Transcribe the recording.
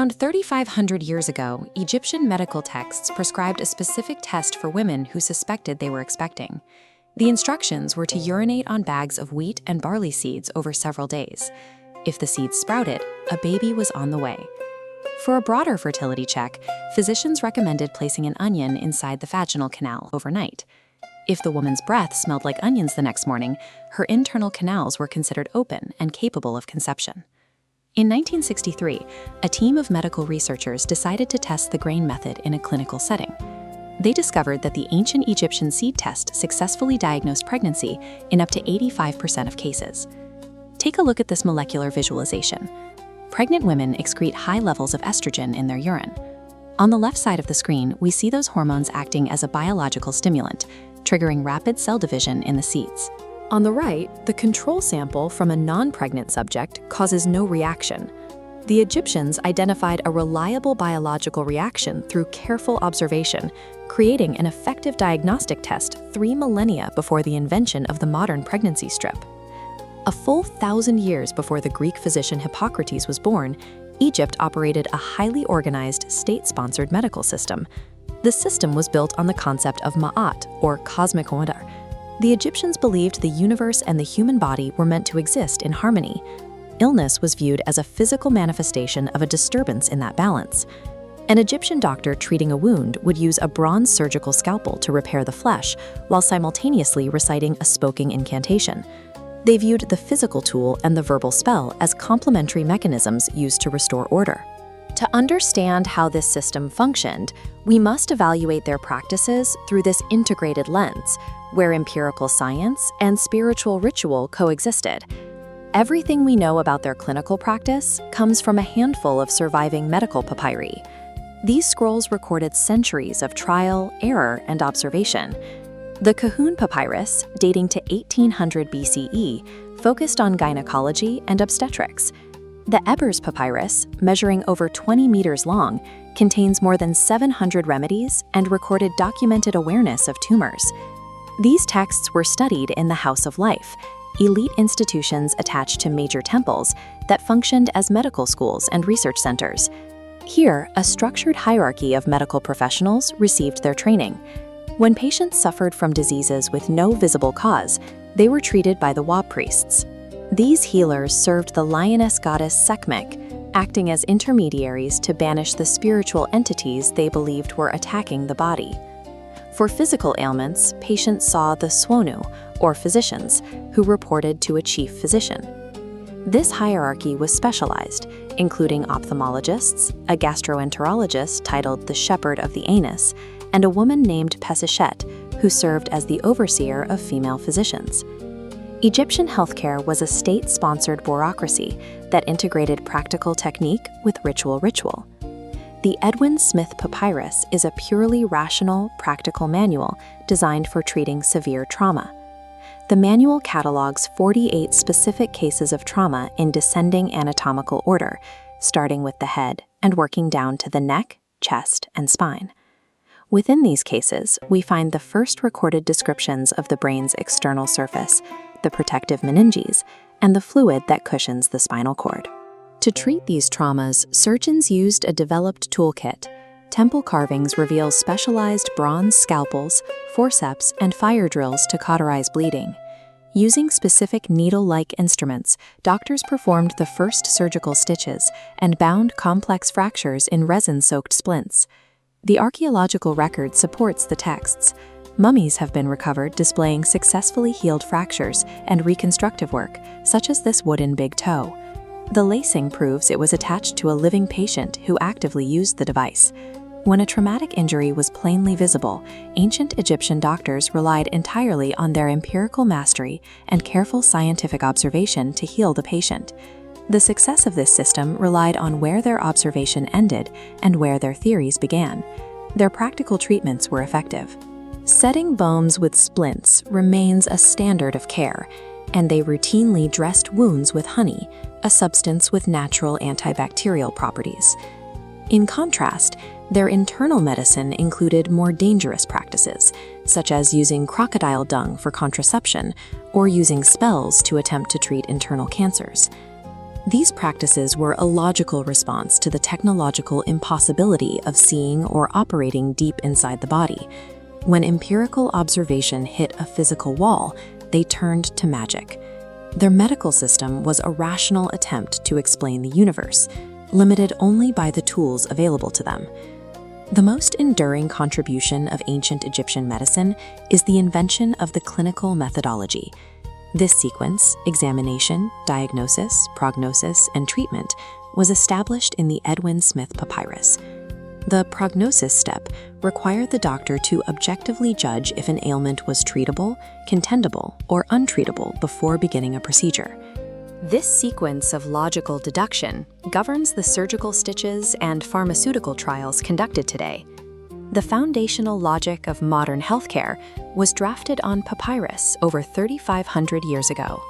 Around 3,500 years ago, Egyptian medical texts prescribed a specific test for women who suspected they were expecting. The instructions were to urinate on bags of wheat and barley seeds over several days. If the seeds sprouted, a baby was on the way. For a broader fertility check, physicians recommended placing an onion inside the vaginal canal overnight. If the woman's breath smelled like onions the next morning, her internal canals were considered open and capable of conception. In 1963, a team of medical researchers decided to test the grain method in a clinical setting. They discovered that the ancient Egyptian seed test successfully diagnosed pregnancy in up to 85% of cases. Take a look at this molecular visualization. Pregnant women excrete high levels of estrogen in their urine. On the left side of the screen, we see those hormones acting as a biological stimulant, triggering rapid cell division in the seeds. On the right, the control sample from a non-pregnant subject causes no reaction. The Egyptians identified a reliable biological reaction through careful observation, creating an effective diagnostic test 3 millennia before the invention of the modern pregnancy strip. A full 1,000 years before the Greek physician Hippocrates was born, Egypt operated a highly organized, state-sponsored medical system. The system was built on the concept of ma'at, or cosmic order. The Egyptians believed the universe and the human body were meant to exist in harmony. Illness was viewed as a physical manifestation of a disturbance in that balance. An Egyptian doctor treating a wound would use a bronze surgical scalpel to repair the flesh, while simultaneously reciting a spoken incantation. They viewed the physical tool and the verbal spell as complementary mechanisms used to restore order. To understand how this system functioned, we must evaluate their practices through this integrated lens, where empirical science and spiritual ritual coexisted. Everything we know about their clinical practice comes from a handful of surviving medical papyri. These scrolls recorded centuries of trial, error, and observation. The Kahun papyrus, dating to 1800 BCE, focused on gynecology and obstetrics. The Ebers papyrus, measuring over 20 meters long, contains more than 700 remedies and recorded documented awareness of tumors. These texts were studied in the House of Life, elite institutions attached to major temples that functioned as medical schools and research centers. Here, a structured hierarchy of medical professionals received their training. When patients suffered from diseases with no visible cause, they were treated by the Wa priests. These healers served the lioness goddess Sekhmet, acting as intermediaries to banish the spiritual entities they believed were attacking the body. For physical ailments, patients saw the Swonu, or physicians, who reported to a chief physician. This hierarchy was specialized, including ophthalmologists, a gastroenterologist titled the Shepherd of the Anus, and a woman named Pesichet, who served as the overseer of female physicians. Egyptian healthcare was a state-sponsored bureaucracy that integrated practical technique with ritual. The Edwin Smith Papyrus is a purely rational, practical manual designed for treating severe trauma. The manual catalogs 48 specific cases of trauma in descending anatomical order, starting with the head and working down to the neck, chest, and spine. Within these cases, we find the first recorded descriptions of the brain's external surface, the protective meninges, and the fluid that cushions the spinal cord. To treat these traumas, surgeons used a developed toolkit. Temple carvings reveal specialized bronze scalpels, forceps, and fire drills to cauterize bleeding. Using specific needle-like instruments, doctors performed the first surgical stitches and bound complex fractures in resin-soaked splints. The archaeological record supports the texts. Mummies have been recovered displaying successfully healed fractures and reconstructive work, such as this wooden big toe. The lacing proves it was attached to a living patient who actively used the device. When a traumatic injury was plainly visible, ancient Egyptian doctors relied entirely on their empirical mastery and careful scientific observation to heal the patient. The success of this system relied on where their observation ended and where their theories began. Their practical treatments were effective. Setting bones with splints remains a standard of care, and they routinely dressed wounds with honey, a substance with natural antibacterial properties. In contrast, their internal medicine included more dangerous practices, such as using crocodile dung for contraception or using spells to attempt to treat internal cancers. These practices were a logical response to the technological impossibility of seeing or operating deep inside the body. When empirical observation hit a physical wall, they turned to magic. Their medical system was a rational attempt to explain the universe, limited only by the tools available to them. The most enduring contribution of ancient Egyptian medicine is the invention of the clinical methodology. This sequence, examination, diagnosis, prognosis, and treatment, was established in the Edwin Smith Papyrus. The prognosis step required the doctor to objectively judge if an ailment was treatable, contendable, or untreatable before beginning a procedure. This sequence of logical deduction governs the surgical stitches and pharmaceutical trials conducted today. The foundational logic of modern healthcare was drafted on papyrus over 3,500 years ago.